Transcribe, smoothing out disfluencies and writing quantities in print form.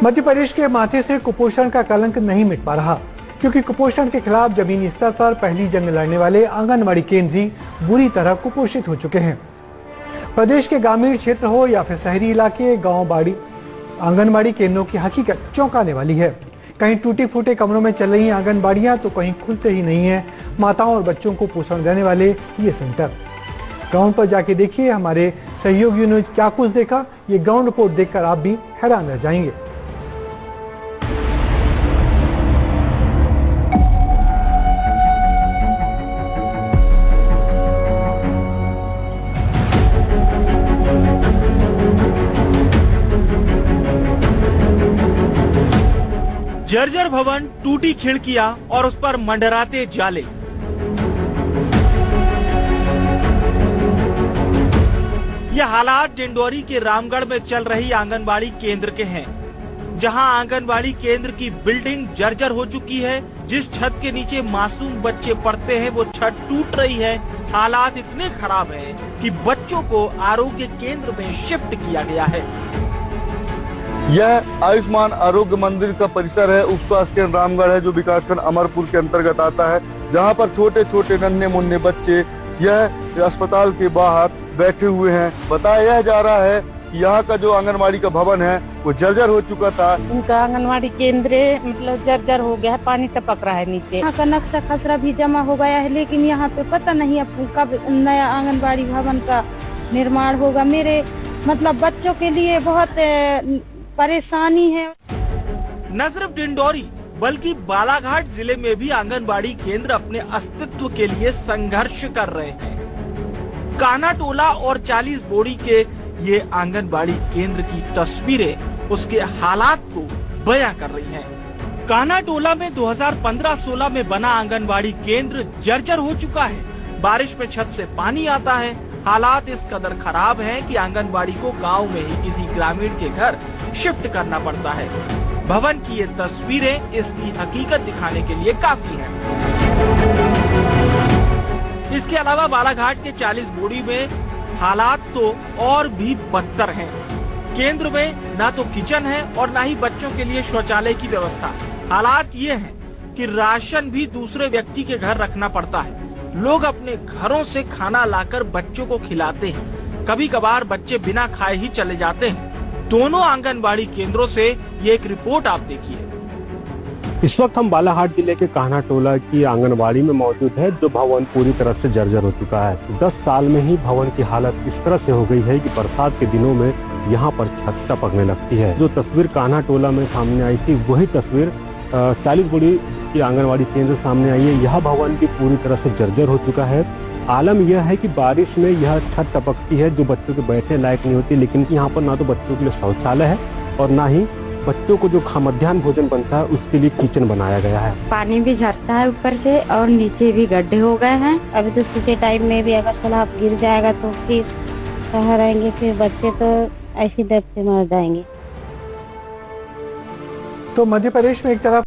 मध्य प्रदेश के माथे से कुपोषण का कलंक नहीं मिट पा रहा, क्योंकि कुपोषण के खिलाफ जमीनी स्तर पर पहली जंग लड़ने वाले आंगनबाड़ी केंद्र ही बुरी तरह कुपोषित हो चुके हैं। प्रदेश के ग्रामीण क्षेत्र हो या फिर शहरी इलाके, गांव बाड़ी आंगनबाड़ी केंद्रों की हकीकत चौंकाने वाली है। कहीं टूटे फूटे कमरों में चल रही आंगनबाड़ियां तो कहीं खुलते ही नहीं है माताओं और बच्चों को पोषण देने वाले ये सेंटर। ग्राउंड पर जाके देखिए हमारे सहयोगियों ने क्या कुछ देखा। ये ग्राउंड रिपोर्ट देखकर आप भी हैरान रह जाएंगे। जर्जर भवन, टूटी खिड़कियां और उस पर मंडराते जाले। ये हालात डिंडोरी के रामगढ़ में चल रही आंगनबाड़ी केंद्र के हैं, जहां आंगनबाड़ी केंद्र की बिल्डिंग जर्जर हो चुकी है। जिस छत के नीचे मासूम बच्चे पढ़ते हैं वो छत टूट रही है। हालात इतने खराब हैं कि बच्चों को आरोग्य केंद्र में शिफ्ट किया गया है। यह आयुष्मान आरोग्य मंदिर का परिसर है। उप स्वास्थ्य केंद्र रामगढ़ है, जो विकासखंड अमरपुर के अंतर्गत आता है, जहां पर छोटे छोटे नन्हे मुन्ने बच्चे यह अस्पताल के बाहर बैठे हुए हैं। बताया यह जा रहा है कि यहाँ का जो आंगनबाड़ी का भवन है वो जर्जर हो चुका था। उनका आंगनबाड़ी केंद्र मतलब जर्जर हो गया है, पानी टपक रहा है नीचे। यहाँ का नक्शा खसरा भी जमा हो गया है, लेकिन यहाँ पे पता नहीं अब कब नया आंगनबाड़ी भवन का निर्माण होगा। मेरे मतलब बच्चों के लिए बहुत परेशानी है। न सिर्फ डिंडोरी बल्कि बालाघाट जिले में भी आंगनबाड़ी केंद्र अपने अस्तित्व के लिए संघर्ष कर रहे हैं। कान्हा टोला और 40 बोड़ी के ये आंगनबाड़ी केंद्र की तस्वीरें उसके हालात को बयां कर रही हैं। कान्हा टोला में 2015-16 में बना आंगनबाड़ी केंद्र जर्जर हो चुका है। बारिश में छत से पानी आता है। हालात इस कदर खराब हैं कि आंगनबाड़ी को गांव में ही किसी ग्रामीण के घर शिफ्ट करना पड़ता है। भवन की ये तस्वीरें इसकी हकीकत दिखाने के लिए काफी हैं। इसके अलावा बालाघाट के 40 बोड़ी में हालात तो और भी बदतर हैं। केंद्र में ना तो किचन है और ना ही बच्चों के लिए शौचालय की व्यवस्था। हालात ये हैं कि राशन भी दूसरे व्यक्ति के घर रखना पड़ता है। लोग अपने घरों से खाना लाकर बच्चों को खिलाते हैं। कभी कभार बच्चे बिना खाए ही चले जाते हैं। दोनों आंगनबाड़ी केंद्रों से ये एक रिपोर्ट आप देखिए। इस वक्त हम बालाघाट जिले के कान्हा टोला की आंगनबाड़ी में मौजूद है, जो भवन पूरी तरह से जर्जर हो चुका है। 10 साल में ही भवन की हालत इस तरह से हो गई है कि बरसात के दिनों में यहाँ पर छत टपकने लगती है। जो तस्वीर कान्हा टोला में सामने आई थी, वही तस्वीर 40 बोड़ी की आंगनबाड़ी केंद्र सामने आई है। यह भवन भी पूरी तरह से जर्जर हो चुका है। आलम यह है कि बारिश में यह छत टपकती है, जो बच्चों के बैठने लायक नहीं होती। लेकिन यहाँ पर ना तो बच्चों के लिए शौचालय है और ना ही बच्चों को जो मध्याह्न भोजन बनता है उसके लिए किचन बनाया गया है। पानी भी झरता है ऊपर से और नीचे भी गड्ढे हो गए हैं। अभी तो सूखे टाइम में भी अगर तालाब गिर जाएगा तो फिर कहाँ रहेंगे, फिर बच्चे तो ऐसी दर्द से मर जाएंगे। तो मध्य प्रदेश में एक तरफ